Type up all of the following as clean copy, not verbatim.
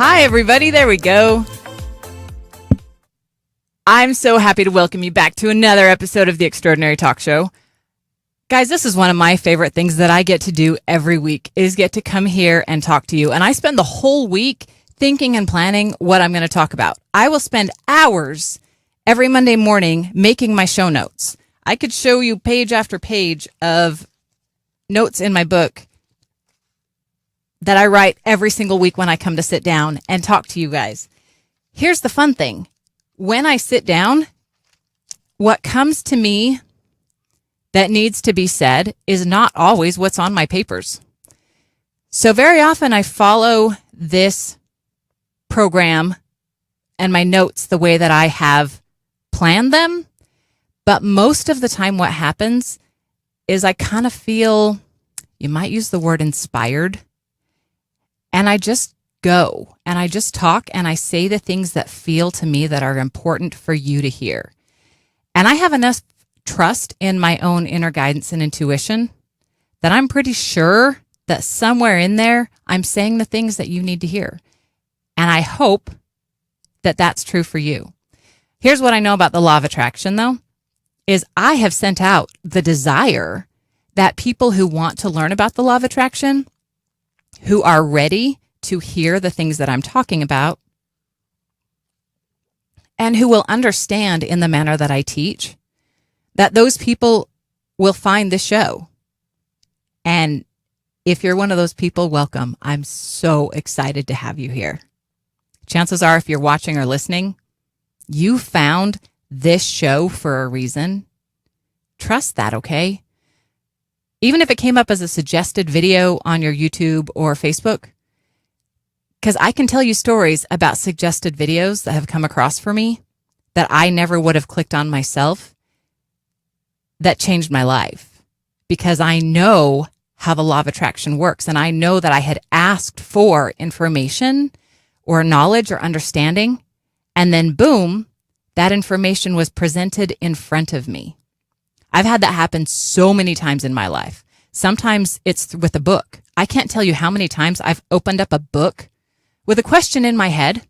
Hi, everybody. There we go. I'm so happy to welcome you back to another episode of The Extraordinary Talk Show. Guys, this is one of my favorite things that I get to do every week is get to come here and talk to you. And I spend the whole week thinking and planning what I'm going to talk about. I will spend hours every Monday morning making my show notes. I could show you page after page of notes in my book that I write every single week when I come to sit down and talk to you guys. Here's the fun thing. When I sit down, what comes to me that needs to be said is not always what's on my papers. So very often I follow this program and my notes the way that I have planned them. But most of the time what happens is I kind of feel, you might use the word inspired, and I just go and I just talk and I say the things that feel to me that are important for you to hear. And I have enough trust in my own inner guidance and intuition that I'm pretty sure that somewhere in there, I'm saying the things that you need to hear. And I hope that that's true for you. Here's what I know about the law of attraction, though, is I have sent out the desire that people who want to learn about the law of attraction, who are ready to hear the things that I'm talking about, and who will understand in the manner that I teach, that those people will find this show. And if you're one of those people, welcome. I'm so excited to have you here. Chances are, if you're watching or listening, you found this show for a reason. Trust that, okay? Even if it came up as a suggested video on your YouTube or Facebook, because I can tell you stories about suggested videos that have come across for me that I never would have clicked on myself that changed my life, because I know how the law of attraction works. And I know that I had asked for information or knowledge or understanding, and then boom, that information was presented in front of me. I've had that happen so many times in my life. Sometimes it's with a book. I can't tell you how many times I've opened up a book with a question in my head,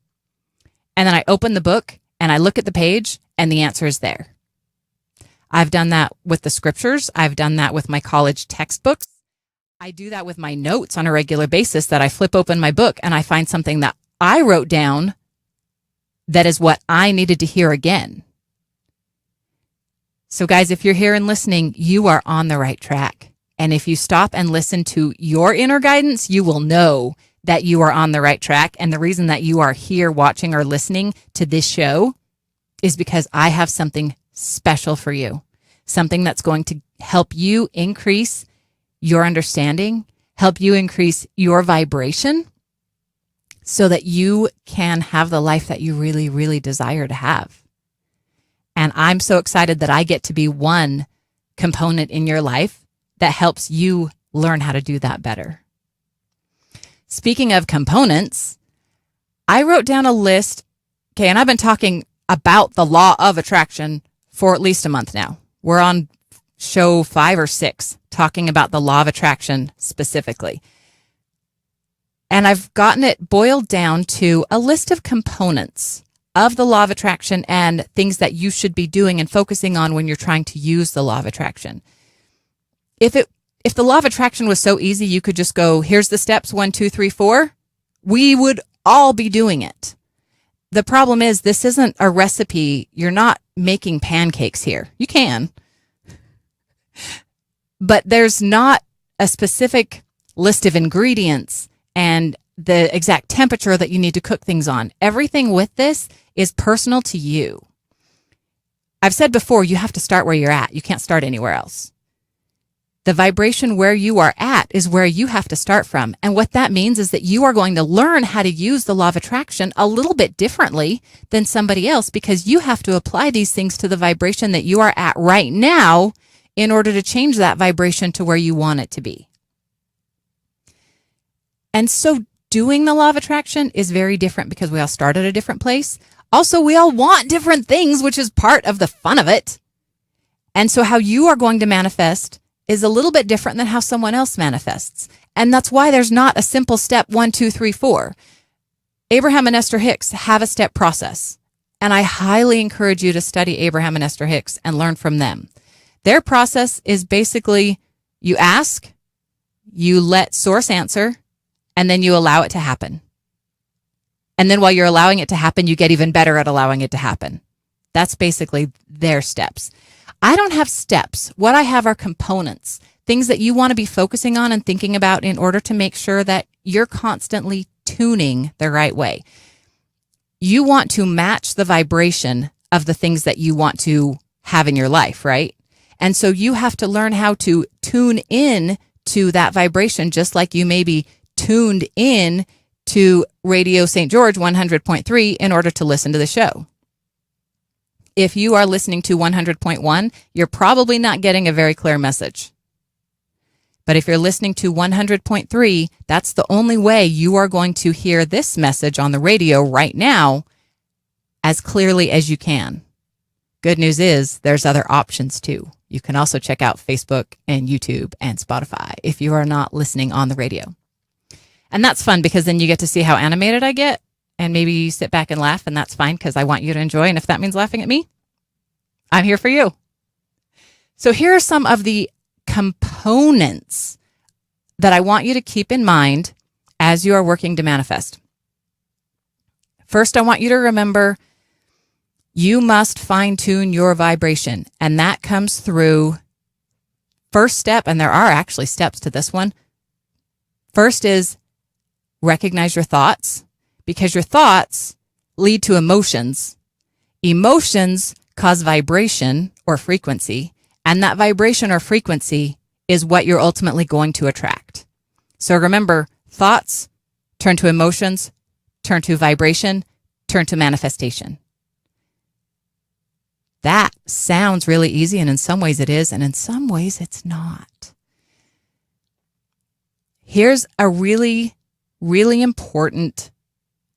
and then I open the book and I look at the page and the answer is there. I've done that with the scriptures. I've done that with my college textbooks. I do that with my notes on a regular basis, that I flip open my book and I find something that I wrote down that is what I needed to hear again. So guys, if you're here and listening, you are on the right track. And if you stop and listen to your inner guidance, you will know that you are on the right track. And the reason that you are here watching or listening to this show is because I have something special for you, something that's going to help you increase your understanding, help you increase your vibration so that you can have the life that you really, really desire to have. And I'm so excited that I get to be one component in your life that helps you learn how to do that better. Speaking of components, I wrote down a list. Okay, and I've been talking about the law of attraction for at least a month now. We're on show 5 or 6 talking about the law of attraction specifically. And I've gotten it boiled down to a list of components of the law of attraction and things that you should be doing and focusing on when you're trying to use the law of attraction. If the law of attraction was so easy, you could just go, here's the steps, 1, 2, 3, 4, we would all be doing it. The problem is, this isn't a recipe. You're not making pancakes here. You can, but there's not a specific list of ingredients and the exact temperature that you need to cook things on. Everything with this is personal to you. I've said before, you have to start where you're at. You can't start anywhere else. The vibration where you are at is where you have to start from. And what that means is that you are going to learn how to use the law of attraction a little bit differently than somebody else, because you have to apply these things to the vibration that you are at right now in order to change that vibration to where you want it to be. And so doing the law of attraction is very different because we all start at a different place. Also, we all want different things, which is part of the fun of it. And so how you are going to manifest is a little bit different than how someone else manifests. And that's why there's not a simple step 1, 2, 3, 4. Abraham and Esther Hicks have a step process, and I highly encourage you to study Abraham and Esther Hicks and learn from them. Their process is basically you ask, you let source answer, and then you allow it to happen. And then while you're allowing it to happen, you get even better at allowing it to happen. That's basically their steps. I don't have steps. What I have are components, things that you want to be focusing on and thinking about in order to make sure that you're constantly tuning the right way. You want to match the vibration of the things that you want to have in your life, right? And so you have to learn how to tune in to that vibration, just like you may be tuned in to Radio St. George 100.3 in order to listen to the show. If you are listening to 100.1, you're probably not getting a very clear message. But if you're listening to 100.3, that's the only way you are going to hear this message on the radio right now as clearly as you can. Good news is there's other options too. You can also check out Facebook and YouTube and Spotify if you are not listening on the radio. And that's fun because then you get to see how animated I get. And maybe you sit back and laugh, and that's fine because I want you to enjoy. And if that means laughing at me, I'm here for you. So here are some of the components that I want you to keep in mind as you are working to manifest. First, I want you to remember you must fine-tune your vibration. And that comes through first step, and there are actually steps to this one. First is recognize your thoughts, because your thoughts lead to emotions. Emotions cause vibration or frequency, and that vibration or frequency is what you're ultimately going to attract. So remember, thoughts turn to emotions, turn to vibration, turn to manifestation. That sounds really easy, and in some ways it is, and in some ways it's not. Here's a really, really important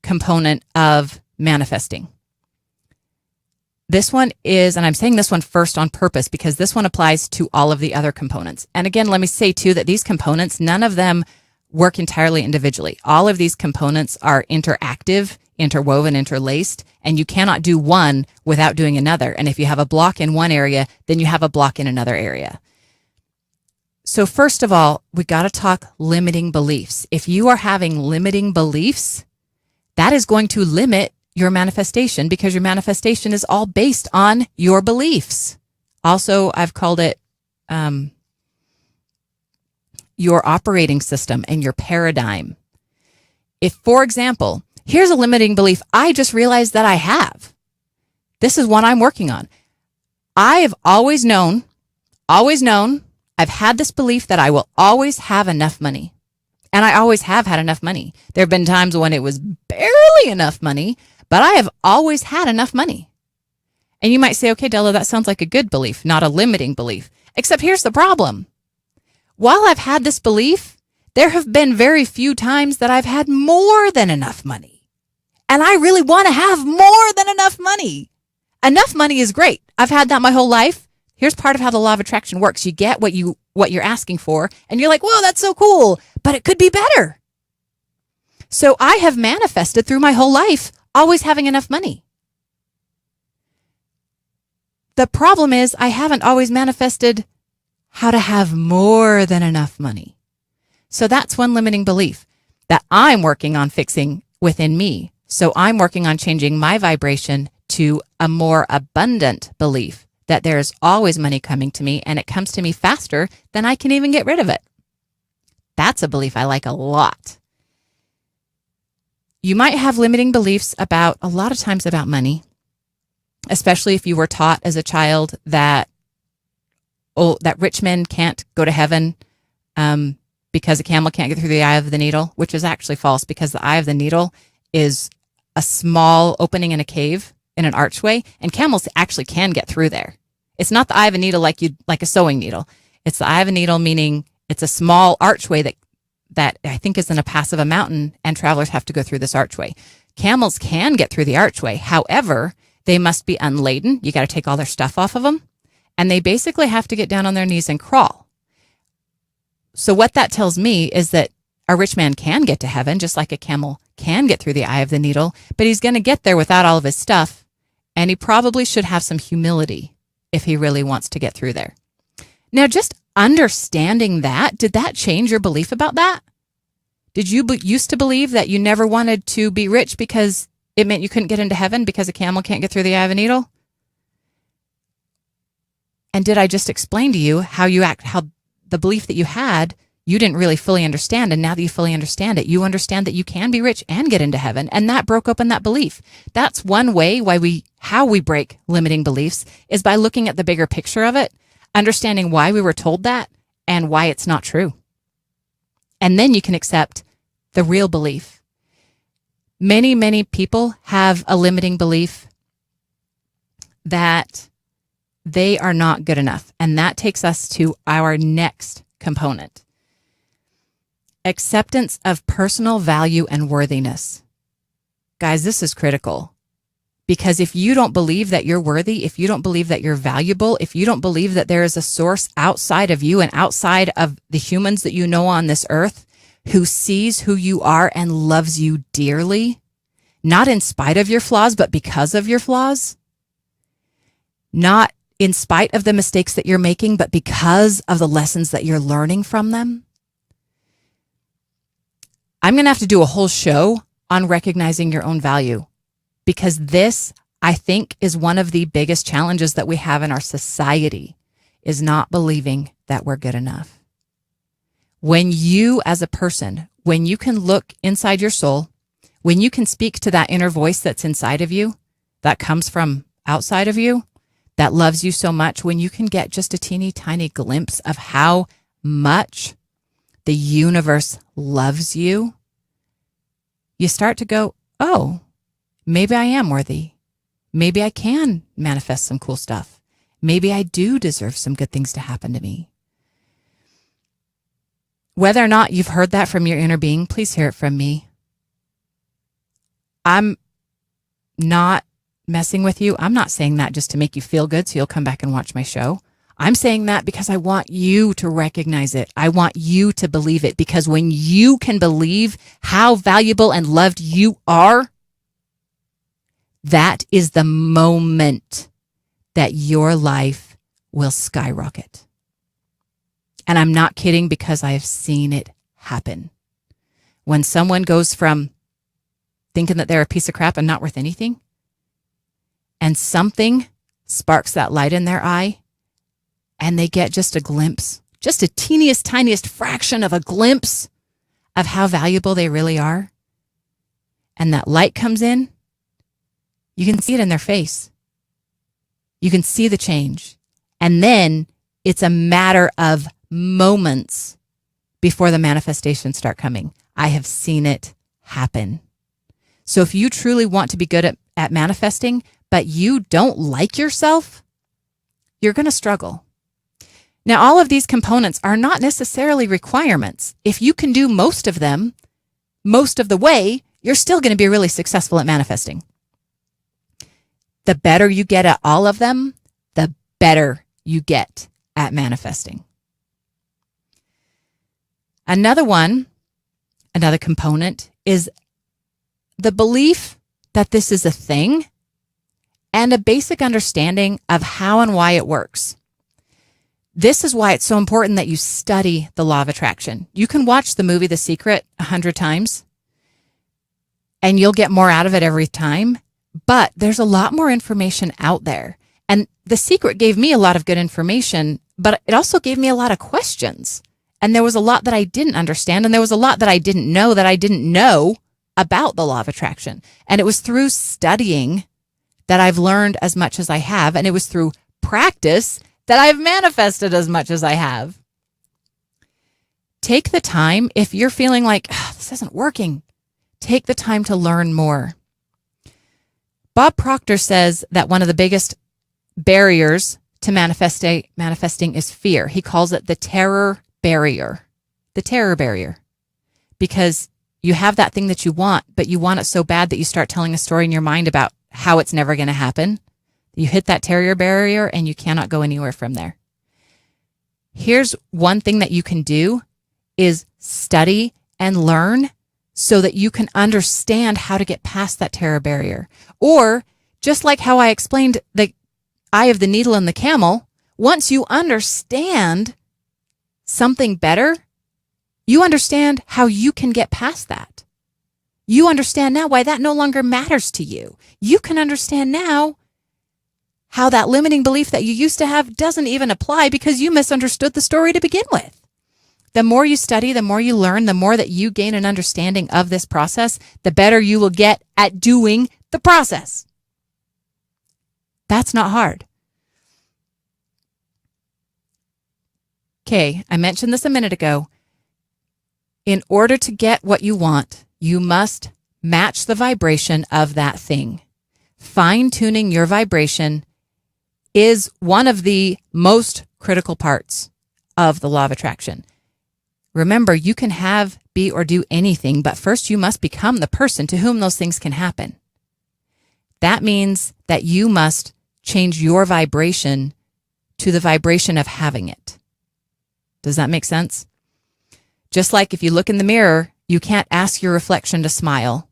component of manifesting. This one is, and I'm saying this one first on purpose because this one applies to all of the other components. And again, let me say too that these components, none of them work entirely individually. All of these components are interactive, interwoven, interlaced, and you cannot do one without doing another. And if you have a block in one area, then you have a block in another area. So first of all, we got to talk limiting beliefs. If you are having limiting beliefs, that is going to limit your manifestation because your manifestation is all based on your beliefs. Also, I've called it your operating system and your paradigm. If, for example, here's a limiting belief I just realized that I have. This is one I'm working on. I've always known, I've had this belief that I will always have enough money. And I always have had enough money. There have been times when it was barely enough money, but I have always had enough money. And you might say, okay, Della, that sounds like a good belief, not a limiting belief. Except here's the problem. While I've had this belief, there have been very few times that I've had more than enough money. And I really want to have more than enough money. Enough money is great. I've had that my whole life. Here's part of how the law of attraction works. You get what you're asking for, and you're like, whoa, that's so cool, but it could be better. So I have manifested through my whole life, always having enough money. The problem is I haven't always manifested how to have more than enough money. So that's one limiting belief that I'm working on fixing within me. So I'm working on changing my vibration to a more abundant belief that there is always money coming to me and it comes to me faster than I can even get rid of it. That's a belief I like a lot. You might have limiting beliefs about, a lot of times about money, especially if you were taught as a child that rich men can't go to heaven because a camel can't get through the eye of the needle, which is actually false because the eye of the needle is a small opening in a cave in an archway, and camels actually can get through there. It's not the eye of a needle like a sewing needle. It's the eye of a needle, meaning it's a small archway that I think is in a pass of a mountain, and travelers have to go through this archway. Camels can get through the archway. However, they must be unladen. You got to take all their stuff off of them, and they basically have to get down on their knees and crawl. So what that tells me is that A rich man can get to heaven, just like a camel can get through the eye of the needle, but he's going to get there without all of his stuff, and he probably should have some humility if he really wants to get through there. Now, just understanding that, did that change your belief about that? Did you used to believe that you never wanted to be rich because it meant you couldn't get into heaven because a camel can't get through the eye of a needle? And did I just explain to you how the belief that you had, you didn't really fully understand, and now that you fully understand it, you understand that you can be rich and get into heaven, and that broke open that belief. That's one way how we break limiting beliefs is by looking at the bigger picture of it, understanding why we were told that and why it's not true. And then you can accept the real belief. Many, many people have a limiting belief that they are not good enough. And that takes us to our next component. Acceptance of personal value and worthiness. Guys, this is critical. Because if you don't believe that you're worthy, if you don't believe that you're valuable, if you don't believe that there is a source outside of you and outside of the humans that you know on this earth who sees who you are and loves you dearly, not in spite of your flaws, but because of your flaws, not in spite of the mistakes that you're making, but because of the lessons that you're learning from them. I'm going to have to do a whole show on recognizing your own value, because this, I think, is one of the biggest challenges that we have in our society, is not believing that we're good enough. When you, as a person, when you can look inside your soul, when you can speak to that inner voice that's inside of you, that comes from outside of you, that loves you so much, when you can get just a teeny tiny glimpse of how much the universe loves you, you start to go, oh, maybe I am worthy. Maybe I can manifest some cool stuff. Maybe I do deserve some good things to happen to me. Whether or not you've heard that from your inner being, please hear it from me. I'm not messing with you. I'm not saying that just to make you feel good so you'll come back and watch my show. I'm saying that because I want you to recognize it. I want you to believe it, because when you can believe how valuable and loved you are, that is the moment that your life will skyrocket. And I'm not kidding, because I have seen it happen. When someone goes from thinking that they're a piece of crap and not worth anything, and something sparks that light in their eye, and they get just a glimpse, just a teeniest, tiniest fraction of a glimpse of how valuable they really are, and that light comes in, you can see it in their face. You can see the change. And then it's a matter of moments before the manifestations start coming. I have seen it happen. So if you truly want to be good at manifesting, but you don't like yourself, you're going to struggle. Now, all of these components are not necessarily requirements. If you can do most of them, most of the way, you're still going to be really successful at manifesting. The better you get at all of them, the better you get at manifesting. Another component is the belief that this is a thing and a basic understanding of how and why it works. This is why it's so important that you study the law of attraction. You can watch the movie The Secret 100 times and you'll get more out of it every time, but there's a lot more information out there. And The Secret gave me a lot of good information, but it also gave me a lot of questions. And there was a lot that I didn't understand, and there was a lot that I didn't know about the law of attraction. And it was through studying that I've learned as much as I have, and it was through practice that I've manifested as much as I have. Take the time, if you're feeling like, this isn't working, take the time to learn more. Bob Proctor says that one of the biggest barriers to manifesting is fear. He calls it the terror barrier. The terror barrier. Because you have that thing that you want, but you want it so bad that you start telling a story in your mind about how it's never going to happen. You hit that terror barrier and you cannot go anywhere from there. Here's one thing that you can do is study and learn so that you can understand how to get past that terror barrier. Or just like how I explained the eye of the needle and the camel, once you understand something better, you understand how you can get past that. You understand now why that no longer matters to you. You can understand now how that limiting belief that you used to have doesn't even apply because you misunderstood the story to begin with. The more you study, the more you learn, the more that you gain an understanding of this process, the better you will get at doing the process. That's not hard. Okay, I mentioned this a minute ago. In order to get what you want, you must match the vibration of that thing. Fine-tuning your vibration is one of the most critical parts of the law of attraction. Remember, you can have, be, or do anything, but first you must become the person to whom those things can happen. That means that you must change your vibration to the vibration of having it. Does that make sense? Just like if you look in the mirror, you can't ask your reflection to smile.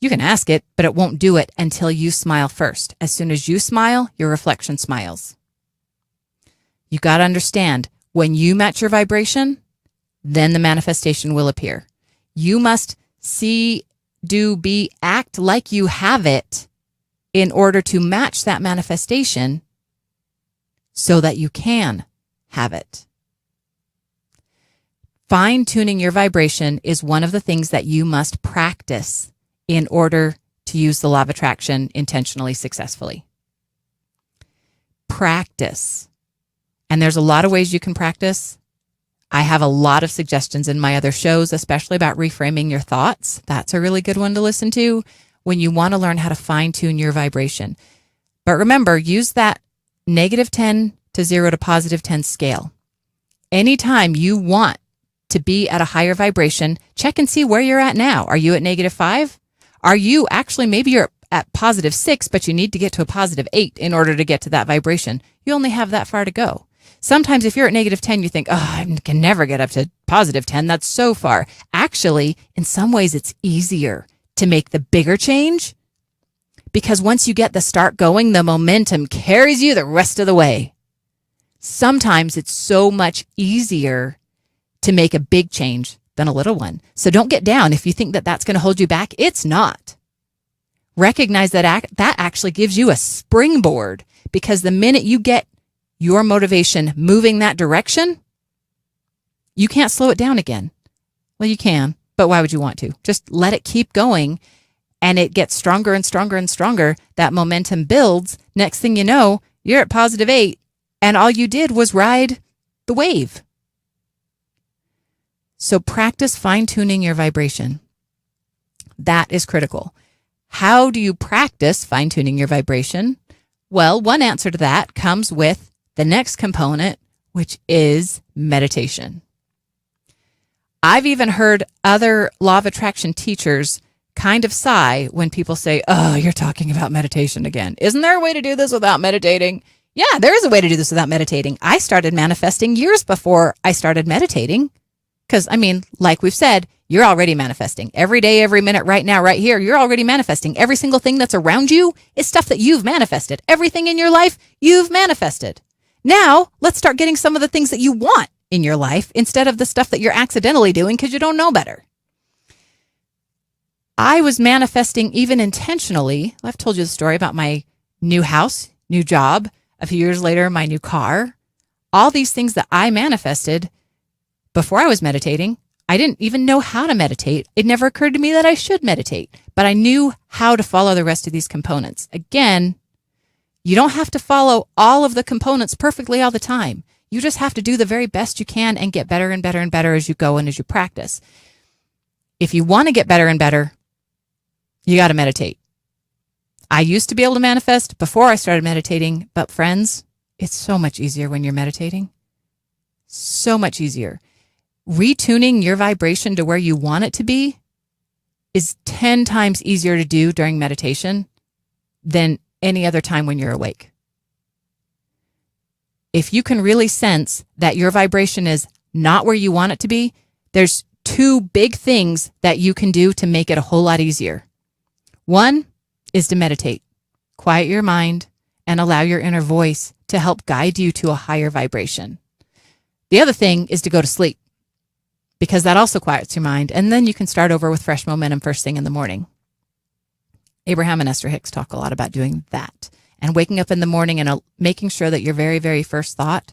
You can ask it, but it won't do it until you smile first. As soon as you smile, your reflection smiles. You got to understand, when you match your vibration, then the manifestation will appear. You must see, do, be, act like you have it in order to match that manifestation so that you can have it. Fine-tuning your vibration is one of the things that you must practice in order to use the law of attraction intentionally, successfully. Practice. And there's a lot of ways you can practice. I have a lot of suggestions in my other shows, especially about reframing your thoughts. That's a really good one to listen to when you want to learn how to fine-tune your vibration. But remember, use that -10 to 0 to +10 scale. Anytime you want to be at a higher vibration, check and see where you're at now. Are you at -5? Are you actually, maybe you're at +6, but you need to get to a +8 in order to get to that vibration. You only have that far to go. Sometimes if you're at -10, you think, oh, I can never get up to +10. That's so far. Actually, in some ways, it's easier to make the bigger change because once you get the start going, the momentum carries you the rest of the way. Sometimes it's so much easier to make a big change than a little one. So don't get down if you think that that's going to hold you back. It's not. Recognize that that actually gives you a springboard, because the minute you get your motivation moving that direction, you can't slow it down again. Well, you can, but why would you want to? Just let it keep going, and it gets stronger and stronger and stronger. That momentum builds. Next thing you know, you're at +8, and all you did was ride the wave. So practice fine-tuning your vibration. That is critical. How do you practice fine-tuning your vibration? Well, one answer to that comes with the next component, which is meditation. I've even heard other law of attraction teachers kind of sigh when people say, oh, you're talking about meditation again. Isn't there a way to do this without meditating? Yeah, there is a way to do this without meditating. I started manifesting years before I started meditating. Because, like we've said, you're already manifesting. Every day, every minute, right now, right here, you're already manifesting. Every single thing that's around you is stuff that you've manifested. Everything in your life, you've manifested. Now, let's start getting some of the things that you want in your life instead of the stuff that you're accidentally doing because you don't know better. I was manifesting even intentionally. I've told you the story about my new house, new job, a few years later, my new car. All these things that I manifested before I was meditating. I didn't even know how to meditate. It never occurred to me that I should meditate, but I knew how to follow the rest of these components. Again, you don't have to follow all of the components perfectly all the time. You just have to do the very best you can and get better and better and better as you go and as you practice. If you want to get better and better, you got to meditate. I used to be able to manifest before I started meditating, but friends, it's so much easier when you're meditating. So much easier. Retuning your vibration to where you want it to be is 10 times easier to do during meditation than any other time when you're awake. If you can really sense that your vibration is not where you want it to be, there's two big things that you can do to make it a whole lot easier. One is to meditate, quiet your mind, and allow your inner voice to help guide you to a higher vibration. The other thing is to go to sleep, because that also quiets your mind, and then you can start over with fresh momentum first thing in the morning. Abraham and Esther Hicks talk a lot about doing that, and waking up in the morning and making sure that your very, very first thought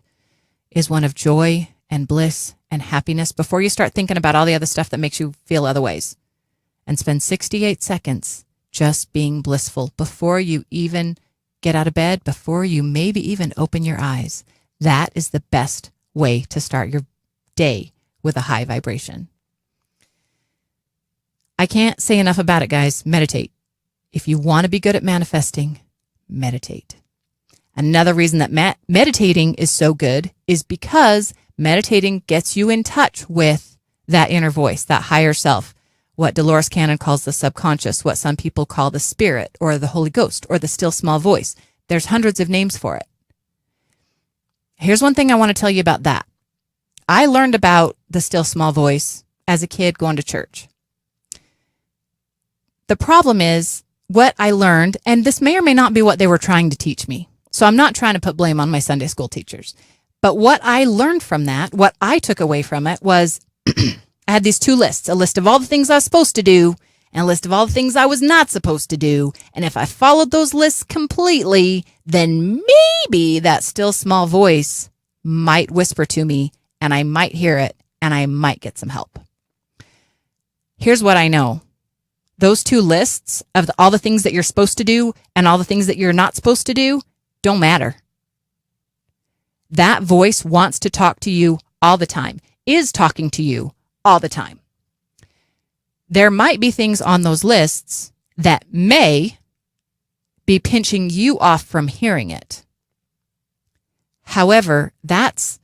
is one of joy and bliss and happiness before you start thinking about all the other stuff that makes you feel other ways. And spend 68 seconds just being blissful before you even get out of bed, before you maybe even open your eyes. That is the best way to start your day with a high vibration. I can't say enough about it, guys. Meditate. If you want to be good at manifesting, meditate. Another reason that meditating is so good is because meditating gets you in touch with that inner voice, that higher self, what Dolores Cannon calls the subconscious, what some people call the spirit or the Holy Ghost or the still small voice. There's hundreds of names for it. Here's one thing I want to tell you about that. I learned about the still small voice as a kid going to church. The problem is what I learned, and this may or may not be what they were trying to teach me. So I'm not trying to put blame on my Sunday school teachers. But what I learned from that, what I took away from it was I had these two lists, a list of all the things I was supposed to do and a list of all the things I was not supposed to do. And if I followed those lists completely, then maybe that still small voice might whisper to me and I might hear it and I might get some help. Here's what I know. Those two lists of all the things that you're supposed to do and all the things that you're not supposed to do don't matter. That voice wants to talk to you all the time, is talking to you all the time. There might be things on those lists that may be pinching you off from hearing it. However, that's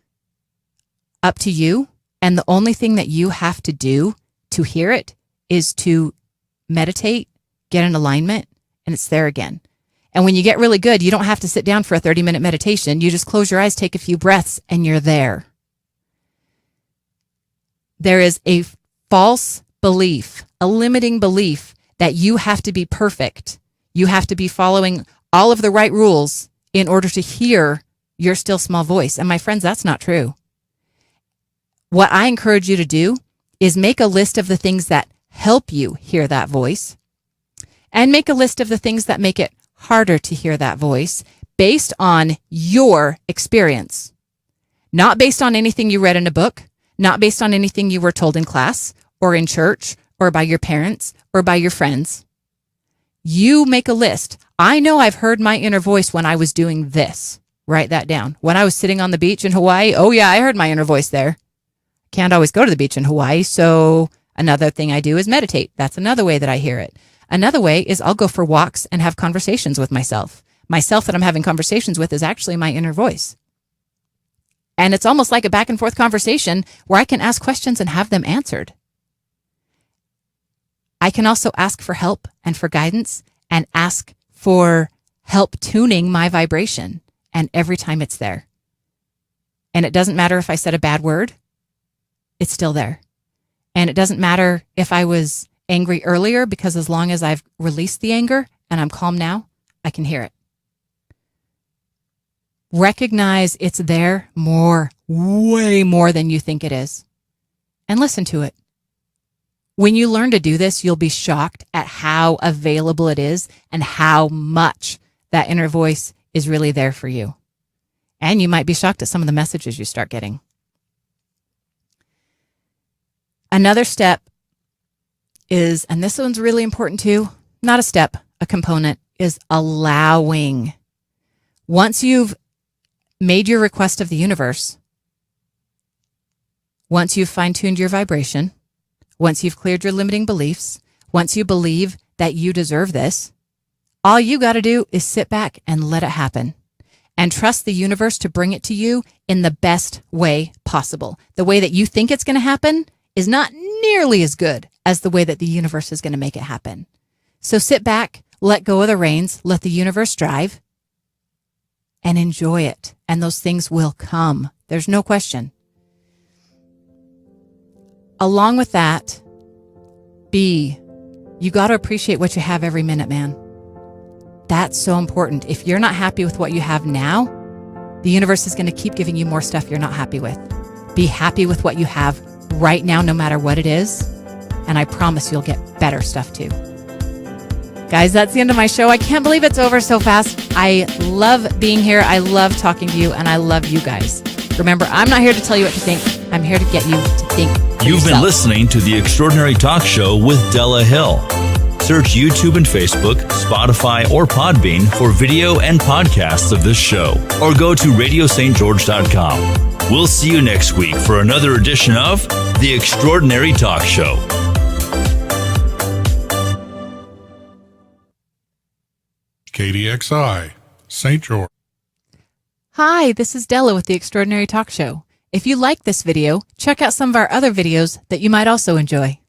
up to you, and the only thing that you have to do to hear it is to meditate, get in alignment, and it's there again. And when you get really good, you don't have to sit down for a 30-minute meditation. You just close your eyes, take a few breaths, and you're there. There is a false belief, a limiting belief that you have to be perfect. You have to be following all of the right rules in order to hear your still small voice. And my friends, that's not true. What I encourage you to do is make a list of the things that help you hear that voice and make a list of the things that make it harder to hear that voice based on your experience, not based on anything you read in a book, not based on anything you were told in class or in church or by your parents or by your friends. You make a list. I know I've heard my inner voice when I was doing this. Write that down. When I was sitting on the beach in Hawaii, oh yeah, I heard my inner voice there. Can't always go to the beach in Hawaii, so another thing I do is meditate. That's another way that I hear it. Another way is I'll go for walks and have conversations with myself. Myself that I'm having conversations with is actually my inner voice. And it's almost like a back and forth conversation where I can ask questions and have them answered. I can also ask for help and for guidance and ask for help tuning my vibration. And every time it's there. And it doesn't matter if I said a bad word, it's still there. And it doesn't matter if I was angry earlier, because as long as I've released the anger and I'm calm now, I can hear it. Recognize it's there more, way more than you think it is. And listen to it. When you learn to do this, you'll be shocked at how available it is and how much that inner voice is really there for you. And you might be shocked at some of the messages you start getting. Another step is, and this one's really important too, not a step, a component, is allowing. Once you've made your request of the universe, once you've fine-tuned your vibration, once you've cleared your limiting beliefs, once you believe that you deserve this, all you got to do is sit back and let it happen and trust the universe to bring it to you in the best way possible. The way that you think it's going to happen is not nearly as good as the way that the universe is going to make it happen. So sit back, let go of the reins, let the universe drive, and enjoy it. And those things will come. There's no question. along with that, B, you got to appreciate what you have every minute, man. That's so important. If you're not happy with what you have now, the universe is going to keep giving you more stuff you're not happy with. Be happy with what you have right now, no matter what it is. And I promise you'll get better stuff too. Guys, that's the end of my show. I can't believe it's over so fast. I love being here. I love talking to you, and I love you guys. Remember, I'm not here to tell you what to think. I'm here to get you to think for You've yourself. been listening to The Extraordinary Talk Show with Della Hill. Search YouTube and Facebook, Spotify, or Podbean for video and podcasts of this show, or go to radiostgeorge.com. We'll see you next week for another edition of The Extraordinary Talk Show. KDXI, St. George. Hi, this is Della with The Extraordinary Talk Show. If you like this video, check out some of our other videos that you might also enjoy.